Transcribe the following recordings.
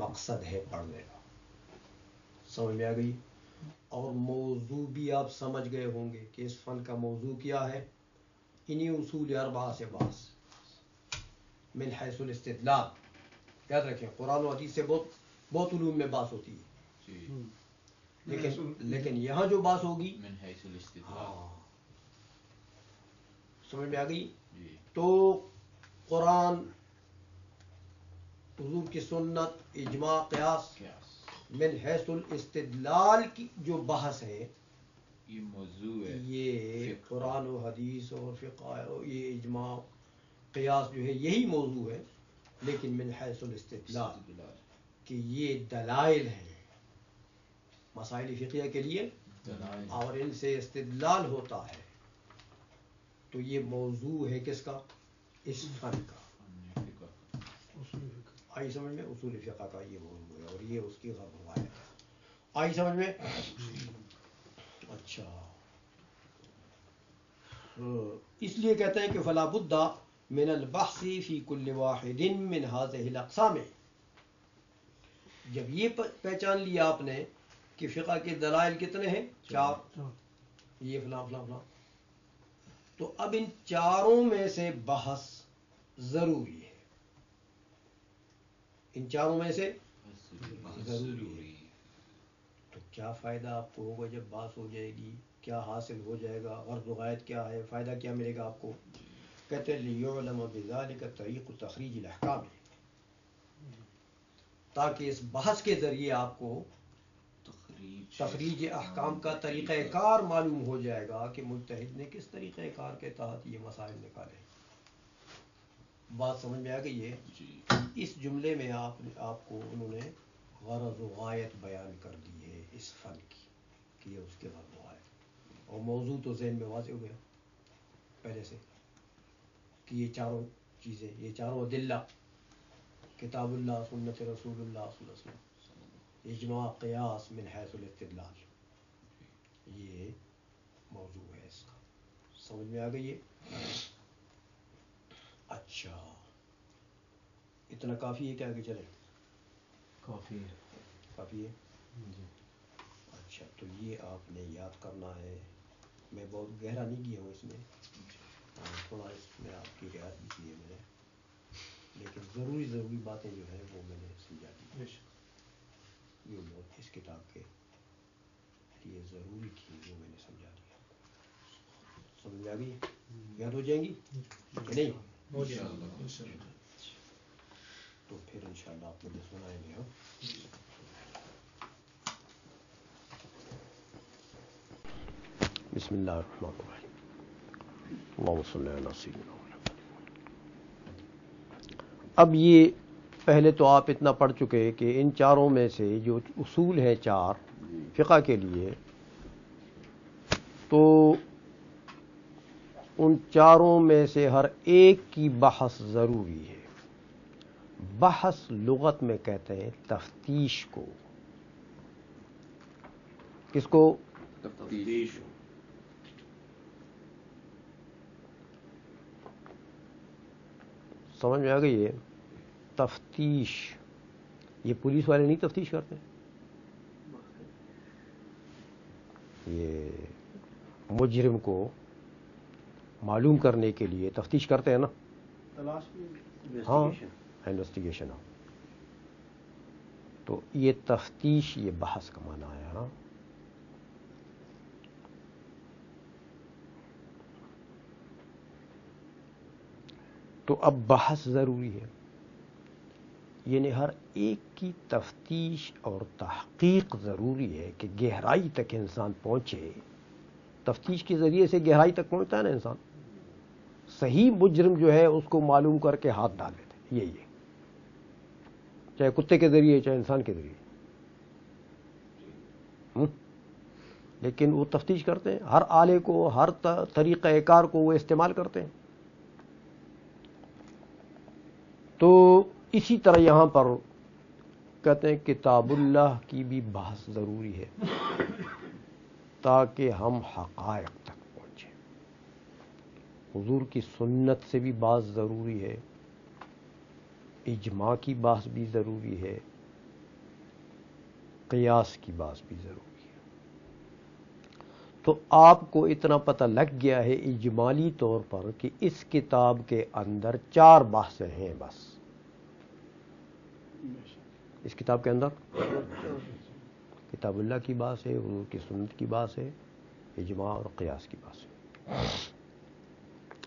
مقصد ہے پڑھنے کا. سمجھ میں آ گئی. اور موضوع بھی آپ سمجھ گئے ہوں گے کہ اس فن کا موضوع کیا ہے. انہی اصول اربعہ سے بحث من حیث الاستدلال. یاد رکھیں قرآن و حدیث سے بہت علوم میں بحث ہوتی ہے، لیکن یہاں جو بات ہوگی من حیث الاستدلال. سمجھ میں آ گئی. تو قرآن، حضور کی سنت، اجماع، قیاس، من حیث الاستدلال کی جو بحث ہے یہ موضوع ہے. یہ قرآن و حدیث اور فقہ اور یہ اجماع قیاس جو ہے یہی موضوع ہے، لیکن من حیث الاستدلال کہ یہ دلائل ہیں مسائل فقہیہ کے لیے اور ان سے استدلال ہوتا ہے. تو یہ موضوع ہے کس کا؟ اس فن کا. آئی سمجھ میں؟ اصول فقہ کا یہ موضوع ہے اور یہ اس کی روایت ہے. آئی سمجھ میں؟ اچھا، اس لیے کہتے ہیں کہ فلا بد من البحث فی کل واحد من هذه الاقسام. جب یہ پہچان لیا آپ نے کہ فقہ کے دلائل کتنے ہیں؟ 4، یہ فلاں فلاں فلاں، تو اب ان چاروں میں سے بحث ضروری ہے. ان چاروں میں سے ضروری ہے. تو کیا فائدہ آپ کو ہوگا جب بحث ہو جائے گی؟ کیا حاصل ہو جائے گا؟ غرض و غایت کیا ہے؟ فائدہ کیا ملے گا آپ کو؟ کہتے ہیں لیعلم بذلک طریق تخریج الاحکام، تاکہ اس بحث کے ذریعے آپ کو تخریج احکام کا طریقہ کار معلوم ہو جائے گا کہ مجتہد نے کس طریقہ کار کے تحت یہ مسائل نکالے. بات سمجھ میں آ گئی ہے؟ اس جملے میں آپ کو انہوں نے غرض و غایت بیان کر دی ہے اس فن کی کہ یہ اس کے غرض و غایت، اور موضوع تو ذہن میں واضح ہو گیا پہلے سے کہ یہ چاروں چیزیں، یہ چاروں ادلہ، کتاب اللہ، سنت رسول اللہ صلی اللہ علیہ وسلم، اجماع، قیاس، من حیث الاستدلال، یہ موضوع ہے اس کا. سمجھ میں آ گئی ہے؟ اچھا، اتنا کافی ہے کہ آگے چلیں؟ کافی ہے. کافی ہے جی. اچھا، تو یہ آپ نے یاد کرنا ہے. میں بہت گہرا نہیں گیا ہوں اس میں، تھوڑا اس میں آپ کی رعایت بھی کی ہے میں نے، لیکن ضروری باتیں جو ہیں وہ میں نے سمجھا دی. یہ بہت اس کتاب کے لیے ضروری تھی، وہ میں نے سمجھا دیا. سمجھ میں آ گئی؟ یاد ہو جائیں گی کہ نہیں؟ تو پھر انشاءاللہ آپ مجھے سنائیں گے. بسم اللہ الرحمن الرحیم. اللہم صلی علی سیدنا محمد. اب یہ پہلے تو آپ اتنا پڑھ چکے کہ ان چاروں میں سے جو اصول ہیں 4 فقہ کے لیے، تو ان چاروں میں سے ہر ایک کی بحث ضروری ہے. بحث لغت میں کہتے ہیں تفتیش کو. کس کو؟ تفتیش. سمجھ میں آ گئی ہے؟ تفتیش. یہ پولیس والے نہیں تفتیش کرتے، یہ مجرم کو معلوم کرنے کے لیے تفتیش کرتے ہیں نا. ہاں، انویسٹیگیشن. تو یہ تفتیش، یہ بحث کا معنی ہے. ہاں، تو اب بحث ضروری ہے، یعنی ہر ایک کی تفتیش اور تحقیق ضروری ہے کہ گہرائی تک انسان پہنچے. تفتیش کے ذریعے سے گہرائی تک پہنچتا ہے نا انسان. صحیح مجرم جو ہے اس کو معلوم کر کے ہاتھ ڈال دیتے ہیں. یہی ہے، چاہے کتے کے ذریعے چاہے انسان کے ذریعے. لیکن وہ تفتیش کرتے ہیں، ہر آلے کو، ہر طریقہ کار کو وہ استعمال کرتے ہیں. تو اسی طرح یہاں پر کہتے ہیں کتاب اللہ کی بھی بحث ضروری ہے تاکہ ہم حقائق تک پہنچیں. حضور کی سنت سے بھی بحث ضروری ہے، اجماع کی بحث بھی ضروری ہے، قیاس کی بات بھی ضروری ہے. تو آپ کو اتنا پتہ لگ گیا ہے اجمالی طور پر کہ اس کتاب کے اندر 4 بحثیں ہیں بس. اس کتاب کے اندر کتاب اللہ کی بات ہے، حضور کی سنت کی بات ہے، اجماع اور قیاس کی بات ہے.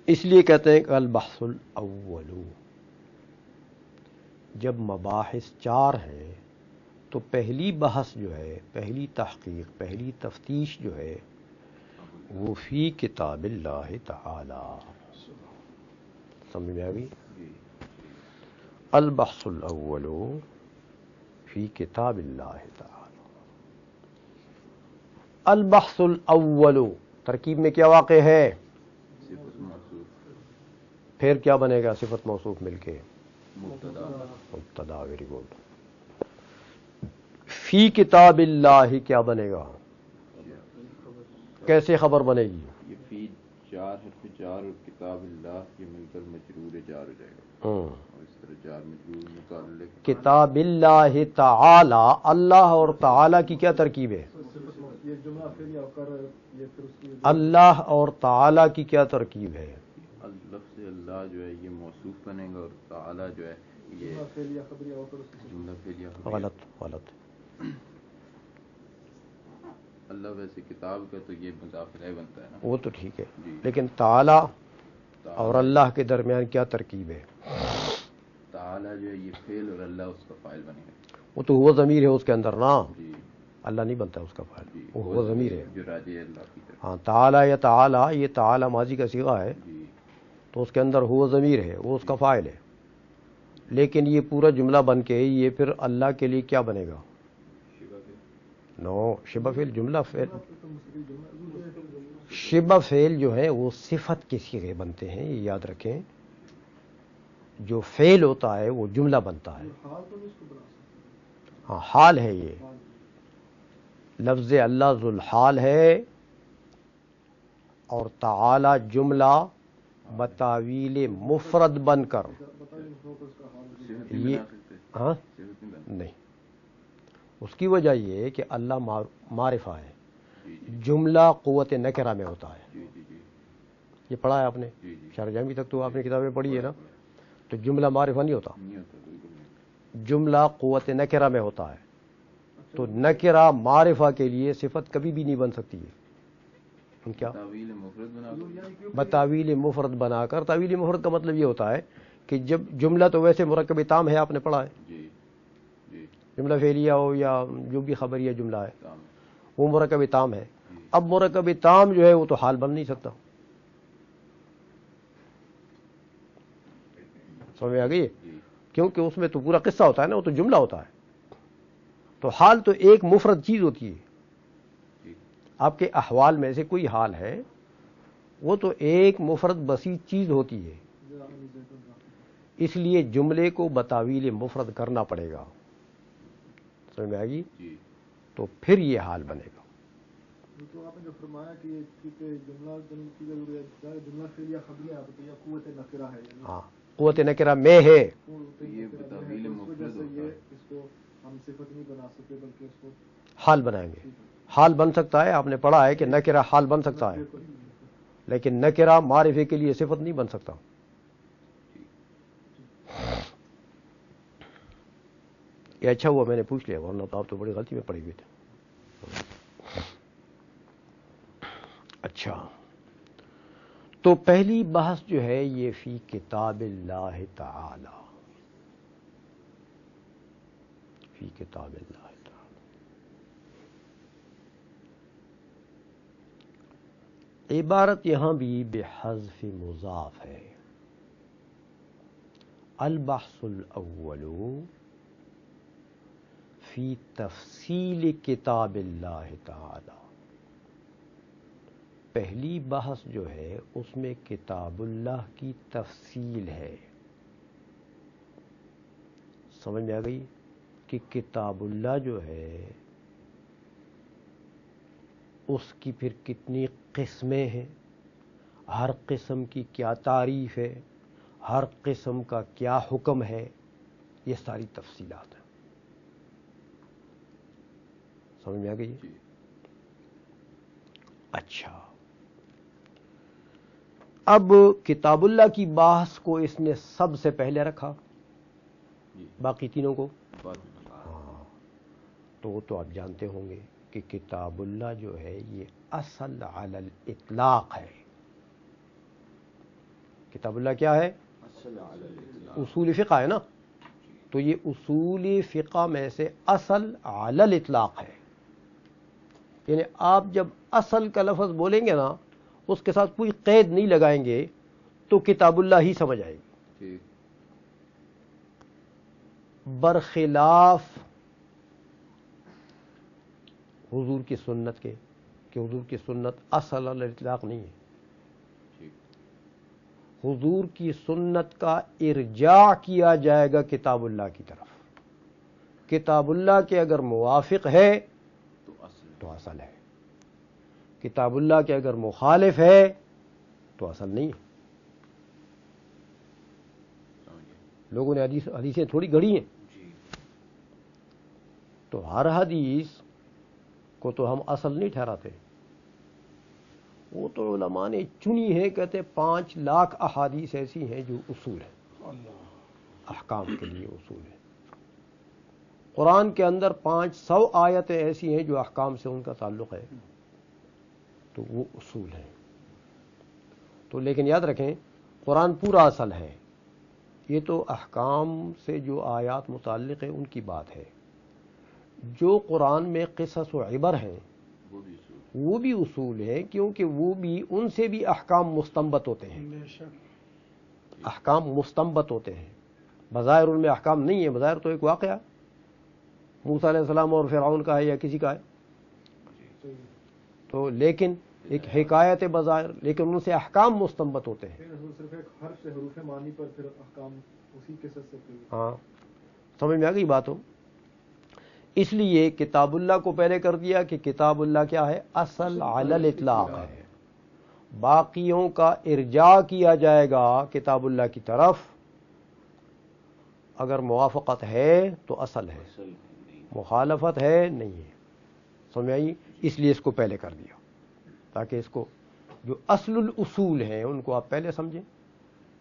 اس لیے کہتے ہیں کہ البحث الاول. جب مباحث 4 ہیں تو پہلی بحث جو ہے، پہلی تحقیق، پہلی تفتیش جو ہے وہ فی کتاب اللہ تعالی. سمجھ میں آ گئی؟ البحث الاول فی کتاب اللہ تعالی. البحث الاول ترکیب میں کیا واقع ہے؟ پھر کیا بنے گا؟ صفت موصوف مل کے مبتدا. Very good. فی کتاب اللہ کیا بنے گا؟ کیسے خبر بنے گی؟ یہ فی 4 حرف جار اور کتاب اللہ یہ مل کر مجرور جار ہو جائے گا. اور اس طرح جار مجرور متعلق کتاب اللہ تعالی. اللہ اور تعالی کی کیا ترکیب ہے؟ اللہ اور تعالی کی کیا ترکیب ہے؟ لفظ اللہ جو ہے یہ موصوف بنے گا اور تعالی جو ہے یہ جملہ فعلیہ خبریہ. غلط. اللہ ویسے کتاب کا تو یہ مضاف الیہ بنتا ہے نا. وہ تو ٹھیک ہے جی. لیکن تعالی اور اللہ کے درمیان کیا ترکیب ہے؟ تعالی جو ہے یہ فعل اور اللہ اس کا فاعل بنے گا. وہ تو ہوا ضمیر ہے اس کے اندر نا. جی. اللہ نہیں بنتا اس کا فاعل. جی. وہ ہوا ضمیر ہے جو راجع ہے اللہ کی طرف. ہاں. تعالی یا تعالی، یہ تعالی ماضی کا صیغہ ہے جی. تو اس کے اندر ہوا ضمیر ہے، وہ اس کا فاعل ہے. لیکن یہ پورا جملہ بن کے یہ پھر اللہ کے لیے کیا بنے گا؟ نو. شبہ فعل جملہ فعل. شبہ فعل جو ہے وہ صفت کے صیغے بنتے ہیں، یہ یاد رکھیں. جو فعل ہوتا ہے وہ جملہ بنتا ہے. ہاں حال ہے. یہ لفظ اللہ ذو الحال ہے اور تعالی جملہ بتاویل مفرد بن کر یہ ہاں نہیں. اس کی وجہ یہ ہے کہ اللہ معرفہ ہے. جملہ قوت نکرہ میں ہوتا ہے. یہ پڑھا ہے آپ نے شرح جامی تک تو آپ نے کتابیں پڑھی ہے نا. تو جملہ معرفہ نہیں ہوتا، جملہ قوت نکرہ میں ہوتا ہے. تو نکرہ معرفہ کے لیے صفت کبھی بھی نہیں بن سکتی ہے. کیا بتاویل مفرد بنا کر. تاویل مفرد کا مطلب یہ ہوتا ہے کہ جب جملہ تو ویسے مرکب تام ہے، آپ نے پڑھا ہے. جملہ فعلیہ ہو یا جو بھی خبریہ جملہ ہے وہ مرکب تام ہے. اب مرکب تام جو ہے وہ تو حال بن نہیں سکتا. سمجھ میں آ گئی؟ کیونکہ اس میں تو پورا قصہ ہوتا ہے نا، وہ تو جملہ ہوتا ہے. تو حال تو ایک مفرد چیز ہوتی ہے. آپ کے احوال میں سے کوئی حال ہے وہ تو ایک مفرد بسیط چیز ہوتی ہے. اس لیے جملے کو بتاویل مفرد کرنا پڑے گا. سمجھ میں آ گئی؟ تو پھر یہ حال بنے گا. تو آپ نے جو فرمایا کہ جملہ فعلیہ خبریہ ہے، قوت نکرہ ہے. ہاں قوت نکرہ میں ہے. یہ بتاویل مفرد ہوتا ہے. اس کو ہم صفت نہیں بنا سکتے بلکہ اس کو حال بنائیں گے. حال بن سکتا ہے. آپ نے پڑھا ہے کہ نکرہ حال بن سکتا ہے، لیکن نکرہ معرفے کے لیے صفت نہیں بن سکتا. یہ اچھا ہوا میں نے پوچھ لیا، ورنہ تو آپ تو بڑی غلطی میں پڑے ہوئے تھے. اچھا، تو پہلی بحث جو ہے یہ فی کتاب اللہ تعالی. فی کتاب اللہ تعالی. عبارت یہاں بھی بحذف مضاف ہے. البحث الاول فی تفصیل کتاب اللہ تعالی. پہلی بحث جو ہے اس میں کتاب اللہ کی تفصیل ہے. سمجھ میں آ گئی کہ کتاب اللہ جو ہے اس کی پھر کتنی قسمیں ہیں، ہر قسم کی کیا تعریف ہے، ہر قسم کا کیا حکم ہے، یہ ساری تفصیلات ہیں. سمجھ میں آ گئی؟ اچھا، اب کتاب اللہ کی بحث کو اس نے سب سے پہلے رکھا، باقی تینوں کو ہاں، تو آپ جانتے ہوں گے کہ کتاب اللہ جو ہے یہ اصل علی الاطلاق ہے۔ کتاب اللہ کیا ہے؟ اصول فقہ ہے نا، تو یہ اصول فقہ میں سے اصل علی الاطلاق ہے، یعنی آپ جب اصل کا لفظ بولیں گے نا اس کے ساتھ کوئی قید نہیں لگائیں گے تو کتاب اللہ ہی سمجھ آئے گی، برخلاف حضور کی سنت کے، کہ حضور کی سنت اصل علی الاطلاق نہیں ہے۔ حضور کی سنت کا ارجاع کیا جائے گا کتاب اللہ کی طرف، کتاب اللہ کے اگر موافق ہے تو اصل ہے، کتاب اللہ کے اگر مخالف ہے تو اصل نہیں ہے۔ لوگوں نے حدیثیں تھوڑی گھڑی ہیں، تو ہر حدیث کو تو ہم اصل نہیں ٹھہراتے، وہ تو علماء نے چنی ہے، کہتے 5 لاکھ احادیث ایسی ہیں جو اصول ہیں، احکام کے لیے اصول ہیں۔ قرآن کے اندر 500 آیتیں ایسی ہیں جو احکام سے ان کا تعلق ہے، تو وہ اصول ہیں۔ تو لیکن یاد رکھیں قرآن پورا اصل ہے، یہ تو احکام سے جو آیات متعلق ہیں ان کی بات ہے۔ جو قرآن میں قصص و عبر ہیں وہ بھی اصول ہیں، کیونکہ وہ بھی ان سے بھی احکام مستنبط ہوتے ہیں، احکام مستنبط ہوتے ہیں، بظاہر ان میں احکام نہیں ہے، بظاہر تو ایک واقعہ موسیٰ علیہ السلام اور فرعون کا ہے یا کسی کا ہے، تو لیکن ایک حکایت بظاہر، لیکن ان سے احکام مستنبط ہوتے ہیں۔ صرف ایک حرف سے حروف معنی پر پھر احکام اسی قصص سے ہاں، سمجھ میں آ گئی بات ہو؟ اس لیے کتاب اللہ کو پہلے کر دیا کہ کتاب اللہ کیا ہے؟ اصل علی الاطلاق ہے، باقیوں کا ارجاع کیا جائے گا کتاب اللہ کی طرف، اگر موافقت ہے تو اصل ہے، مخالفت ہے نہیں ہے، سمجھ آئی؟ اس لیے اس کو پہلے کر دیا تاکہ اس کو جو اصل الاصول ہیں ان کو آپ پہلے سمجھیں،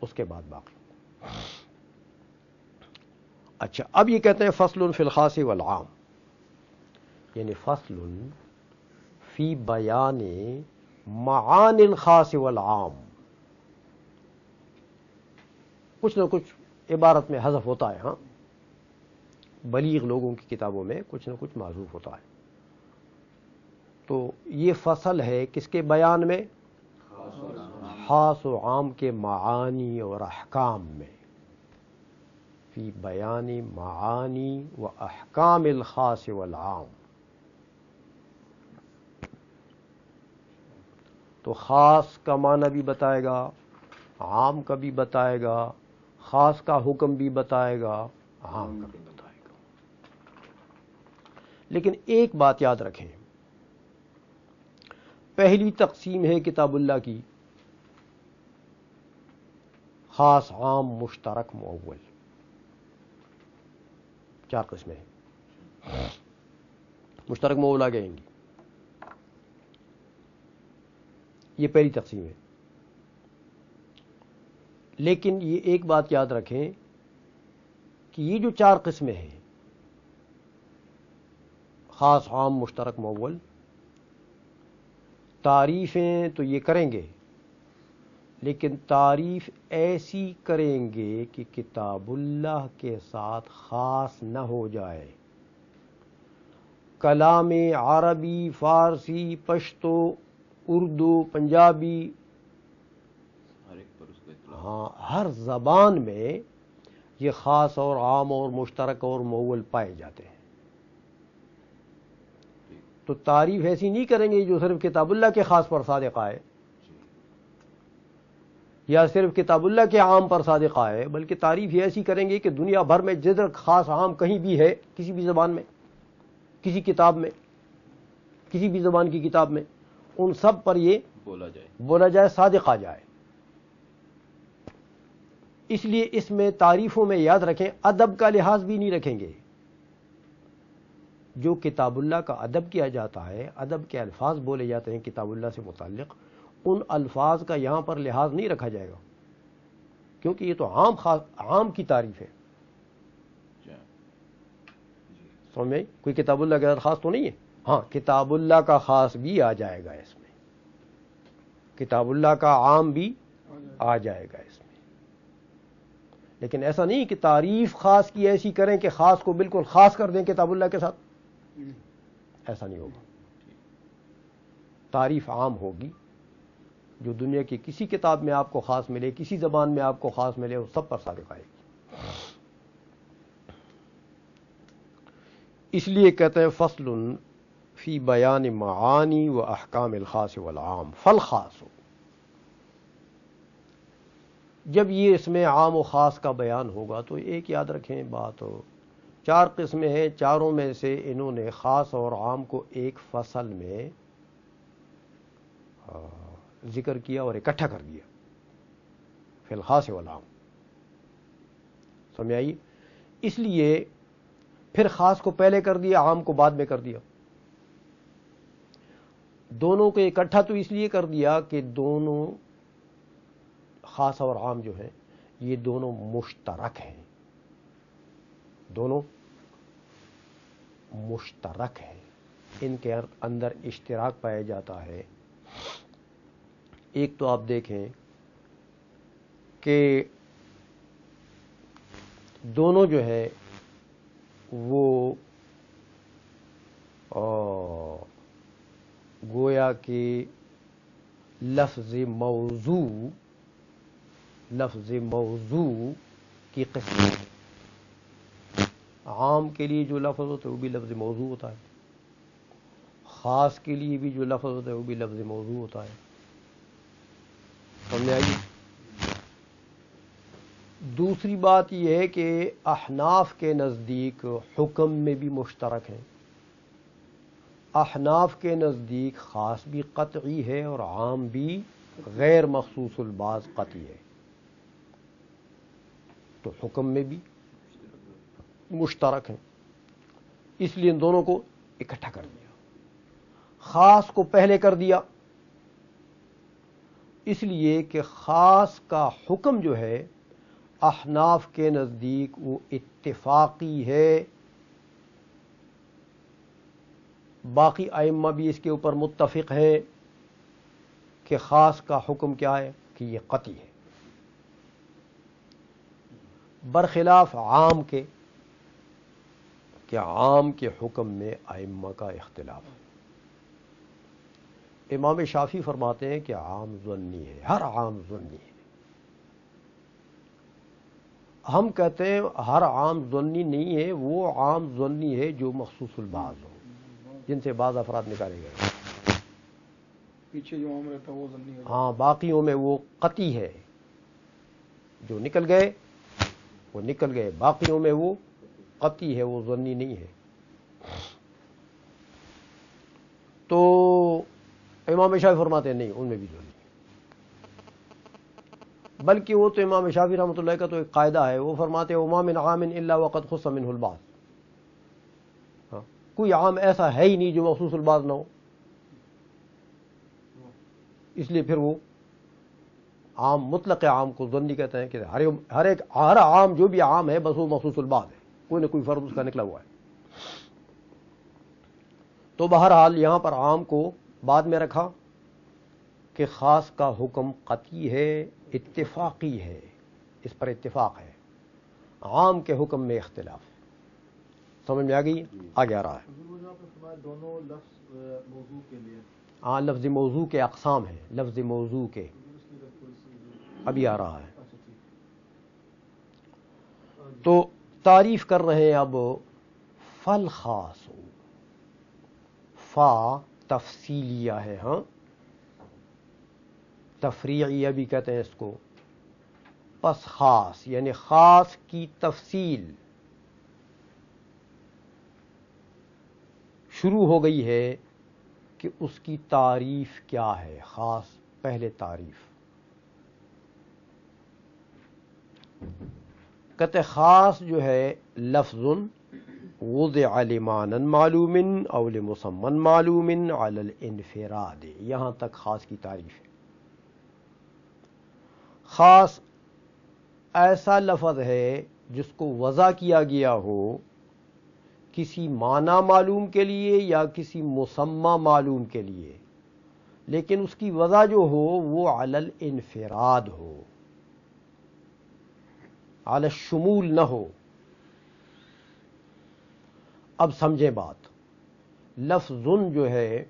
اس کے بعد باقی۔ اچھا، اب یہ کہتے ہیں فصل فی الخاص والعام، یعنی فصل فی بیان معانی الخاص والعام، کچھ نہ کچھ عبارت میں حذف ہوتا ہے، ہاں بلیغ لوگوں کی کتابوں میں کچھ نہ کچھ معذوف ہوتا ہے، تو یہ فصل ہے کس کے بیان میں؟ خاص و عام کے معانی اور احکام میں، فی بیان معانی و احکام الخاص والعام۔ تو خاص کا معنی بھی بتائے گا، عام کا بھی بتائے گا، خاص کا حکم بھی بتائے گا، عام کا بھی بتائے گا۔ لیکن ایک بات یاد رکھیں، پہلی تقسیم ہے کتاب اللہ کی خاص عام مشترک مؤول، 4 قسمیں ہیں، مشترک مؤول آگے آئیں گی، یہ پہلی تقسیم ہے۔ لیکن یہ ایک بات یاد رکھیں کہ یہ جو 4 قسمیں ہیں، خاص عام مشترک مؤول، تعریفیں تو یہ کریں گے، لیکن تعریف ایسی کریں گے کہ کتاب اللہ کے ساتھ خاص نہ ہو جائے، کلام عربی، فارسی، پشتو، اردو، پنجابی، ہاں ہر زبان میں یہ خاص اور عام اور مشترک اور مؤول پائے جاتے ہیں، تو تعریف ایسی نہیں کریں گے جو صرف کتاب اللہ کے خاص پر صادق آئے یا صرف کتاب اللہ کے عام پر صادق آئے، بلکہ تعریف یہ ایسی کریں گے کہ دنیا بھر میں جدھر خاص عام کہیں بھی ہے، کسی بھی زبان میں، کسی کتاب میں، کسی بھی زبان کی کتاب میں، ان سب پر یہ بولا جائے، صادق آ جائے۔ اس لیے اس میں تعریفوں میں یاد رکھیں ادب کا لحاظ بھی نہیں رکھیں گے، جو کتاب اللہ کا ادب کیا جاتا ہے، ادب کے الفاظ بولے جاتے ہیں کتاب اللہ سے متعلق، ان الفاظ کا یہاں پر لحاظ نہیں رکھا جائے گا، کیونکہ یہ تو عام کی تعریف ہے. سمجھ میں؟ کوئی کتاب اللہ کے ساتھ خاص تو نہیں ہے. ہاں کتاب اللہ کا خاص بھی آ جائے گا اس میں، کتاب اللہ کا عام بھی آ جائے گا اس میں، لیکن ایسا نہیں کہ تعریف خاص کی ایسی کریں کہ خاص کو بالکل خاص کر دیں کتاب اللہ کے ساتھ، ایسا نہیں ہوگا. تعریف عام ہوگی، جو دنیا کی کسی کتاب میں آپ کو خاص ملے، کسی زبان میں آپ کو خاص ملے، وہ سب پر صادق آئے گی. اس لیے کہتے ہیں فصل فی بیان معانی و احکام الخاص والعام فالخاص. جب یہ اس میں عام و خاص کا بیان ہوگا تو ایک یاد رکھیں بات، 4 قسمیں ہیں، چاروں میں سے انہوں نے خاص اور عام کو ایک فصل میں ذکر کیا اور اکٹھا کر دیا، فی الخاص والعام. سمجھ آئی؟ اس لیے پھر خاص کو پہلے کر دیا، عام کو بعد میں کر دیا. دونوں کو اکٹھا تو اس لیے کر دیا کہ دونوں خاص اور عام جو ہیں یہ دونوں مشترک ہیں، دونوں مشترک ہیں، ان کے اندر اشتراک پایا جاتا ہے. ایک تو آپ دیکھیں کہ دونوں جو ہے وہ گویا کہ لفظ موضوع کی قسم ہے. عام کے لیے جو لفظ ہوتا ہے وہ بھی لفظ موضوع ہوتا ہے، خاص کے لیے بھی جو لفظ ہوتا ہے وہ بھی لفظ موضوع ہوتا ہے. سمجھ آئی؟ دوسری بات یہ ہے کہ احناف کے نزدیک حکم میں بھی مشترک ہیں. احناف کے نزدیک خاص بھی قطعی ہے اور عام بھی غیر مخصوص الباز قطعی ہے، تو حکم میں بھی مشترک ہیں. اس لیے ان دونوں کو اکٹھا کر دیا. خاص کو پہلے کر دیا اس لیے کہ خاص کا حکم جو ہے احناف کے نزدیک وہ اتفاقی ہے، باقی ائمہ بھی اس کے اوپر متفق ہیں کہ خاص کا حکم کیا ہے کہ یہ قطعی ہے، برخلاف عام کے کہ عام کے حکم میں ائمہ کا اختلاف ہے. امام شافعی فرماتے ہیں کہ عام ظنی ہے، ہر عام ظنی ہے. ہم کہتے ہیں ہر عام ظنی نہیں ہے، وہ عام ظنی ہے جو مخصوص الباز ہو، جن سے بعض افراد نکالے گئے. پیچھے جو عام رہتا ہے وہ ظنی ہے. ہاں باقیوں میں وہ قطعی ہے، جو نکل گئے وہ نکل گئے، باقیوں میں وہ قطعی ہے، وہ ظنی نہیں ہے. تو امام شافعی فرماتے ہیں نہیں، ان میں بھی ظنی، بلکہ وہ تو امام شافعی رحمۃ اللہ کا تو ایک قاعدہ ہے، وہ فرماتے ہیں وما من عام الا وقد خص منه البعض. کوئی عام ایسا ہے ہی نہیں جو مخصوص الباز نہ ہو. اس لیے پھر وہ عام مطلق عام کو ظنی کہتے ہیں کہ ہر عام جو بھی عام ہے بس وہ مخصوص الباز ہے، کوئی نہ کوئی فرد اس کا نکلا ہوا ہے. تو بہرحال یہاں پر عام کو بعد میں رکھا کہ خاص کا حکم قطعی ہے، اتفاقی ہے، اس پر اتفاق ہے، عام کے حکم میں اختلاف ہے. سمجھ میں آ گئی؟ آگے آ رہا ہے. دونوں لفظ موضوع کے لیے ہاں لفظ موضوع کے اقسام ہیں، لفظ موضوع کے ابھی آ رہا ہے. تو تعریف کر رہے ہیں اب فل خاص، فا تفصیلیہ ہے، ہاں تفریعیہ بھی کہتے ہیں اس کو. پس خاص یعنی خاص کی تفصیل شروع ہو گئی ہے کہ اس کی تعریف کیا ہے. خاص پہلے تعریف کہتے خاص جو ہے لفظ وضع لمعنى معلوم او لمسمى معلوم على الانفراد. یہاں تک خاص کی تعریف ہے. خاص ایسا لفظ ہے جس کو وضع کیا گیا ہو کسی معنی معلوم کے لیے یا کسی مسمى معلوم کے لیے، لیکن اس کی وضع جو ہو وہ علی الانفراد ہو، علی الشمول نہ ہو. اب سمجھیں بات. لفظ جو ہے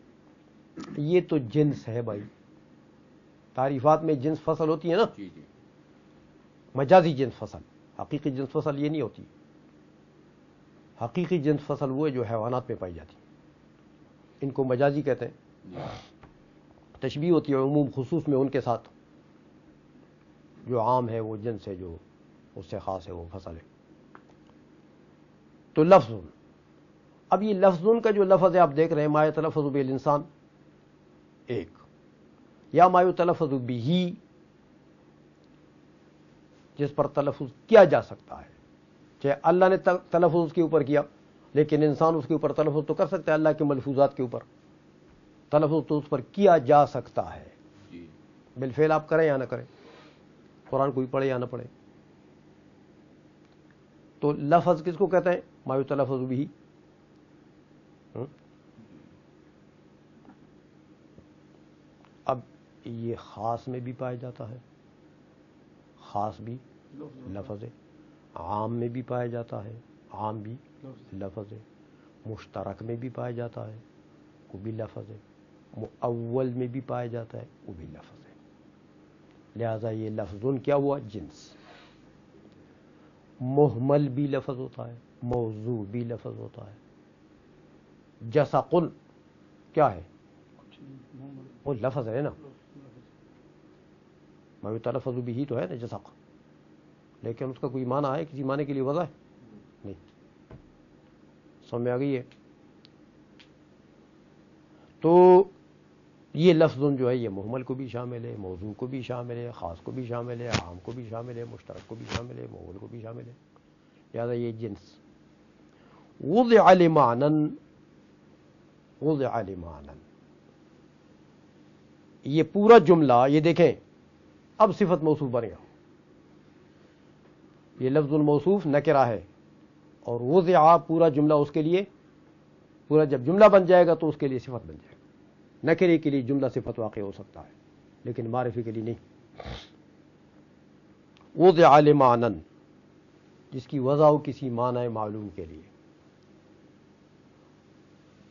یہ تو جنس ہے بھائی. تعریفات میں جنس فصل ہوتی ہے نا، جی جی مجازی جنس فصل. حقیقی جنس فصل یہ نہیں ہوتی. حقیقی جنس فصل وہ ہے جو حیوانات میں پائی جاتی، ان کو مجازی کہتے ہیں. تشبیہ ہوتی ہے عموم خصوص میں ان کے ساتھ. جو عام ہے وہ جنس ہے، جو اس سے خاص ہے وہ فصل ہے. تو لفظ، اب یہ لفظ کا جو لفظ ہے آپ دیکھ رہے ہیں، ما یتلفظ به الانسان ایک، یا ما یتلفظ به جس پر تلفظ کیا جا سکتا ہے. چاہے اللہ نے تلفظ اس کے اوپر کیا، لیکن انسان اس کے اوپر تلفظ تو کر سکتا ہے. اللہ کے ملفوظات کے اوپر تلفظ تو اس پر کیا جا سکتا ہے. بالفعل آپ کریں یا نہ کریں، قرآن کوئی پڑھے یا نہ پڑھے. تو لفظ کس کو کہتے ہیں؟ ما یتلفظ به. اب یہ خاص میں بھی پایا جاتا ہے، خاص بھی لفظ ہے. عام میں بھی پایا جاتا ہے، عام بھی لفظ ہے. مشترک میں بھی پایا جاتا ہے، وہ بھی لفظ ہے. مؤول میں بھی پایا جاتا ہے، وہ بھی لفظ ہے. لہذا یہ لفظ کیا ہوا؟ جنس. محمل بھی لفظ ہوتا ہے، موضوع بھی لفظ ہوتا ہے. جسقن کیا ہے؟ وہ لفظ ہے نا. ما یتلفظ به تو ہے نا جسق، لیکن اس کا کوئی معنی ہے؟ کسی معنی کے لیے وضع ہے؟ نہیں. سمجھ میں آ گئی ہے؟ تو یہ لفظ جو ہے یہ محمل کو بھی شامل ہے، موضوع کو بھی شامل ہے، خاص کو بھی شامل ہے، عام کو بھی شامل ہے، مشترک کو بھی شامل ہے، مؤول کو بھی شامل ہے. لہذا یہ جنس. وضع لمعنى، وضع لمعنى، یہ پورا جملہ یہ دیکھیں اب صفت موصوف بنے گا. یہ لفظ الموصوف نکرہ ہے، اور وضع پورا جملہ اس کے لیے، پورا جب جملہ بن جائے گا تو اس کے لیے صفت بن جائے گا. نکرے کے لیے جملہ صفت واقع ہو سکتا ہے لیکن معرفی کے لیے نہیں. وضع لمعنى، جس کی وضع ہو کسی معنی معلوم کے لیے.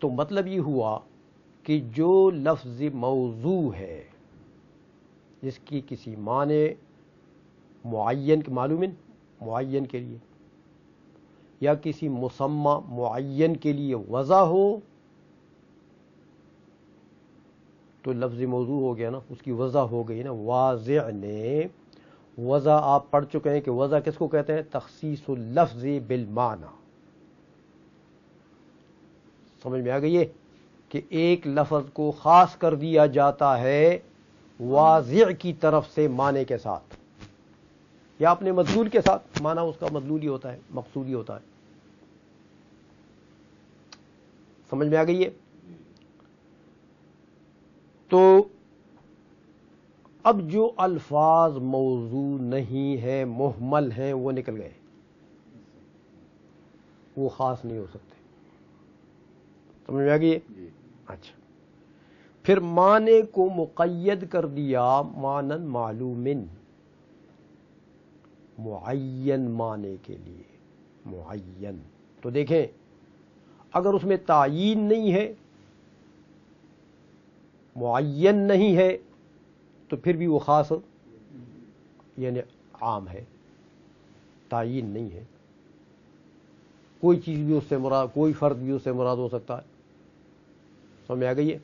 تو مطلب یہ ہوا کہ جو لفظ موضوع ہے جس کی کسی معنی معین معلوم معین کے لیے یا کسی مسمى معین کے لیے وضع ہو تو لفظ موضوع ہو گیا نا، اس کی وضع ہو گئی نا. واضع نے وضع آپ پڑھ چکے ہیں کہ وضع کس کو کہتے ہیں؟ تخصیص اللفظ بالمعنی. سمجھ میں آ گئی ہے کہ ایک لفظ کو خاص کر دیا جاتا ہے واضع کی طرف سے معنی کے ساتھ یا اپنے مدلول کے ساتھ. معنی اس کا مدلول ہی ہوتا ہے، مقصود ہی ہوتا ہے. سمجھ میں آ گئی ہے؟ تو اب جو الفاظ موضوع نہیں ہے، محمل ہیں، وہ نکل گئے، وہ خاص نہیں ہو سکتے. سمجھ میں آ گئی ہے؟ اچھا، پھر معنی کو مقید کر دیا معنی معلوم، معین معنی کے لیے. معین تو دیکھیں اگر اس میں تعیین نہیں ہے، معین نہیں ہے، تو پھر بھی وہ خاص یعنی عام ہے. تعیین نہیں ہے، کوئی چیز بھی اس سے مراد، کوئی فرد بھی اس سے مراد ہو سکتا ہے. سمجھ میں آ گئی ہے؟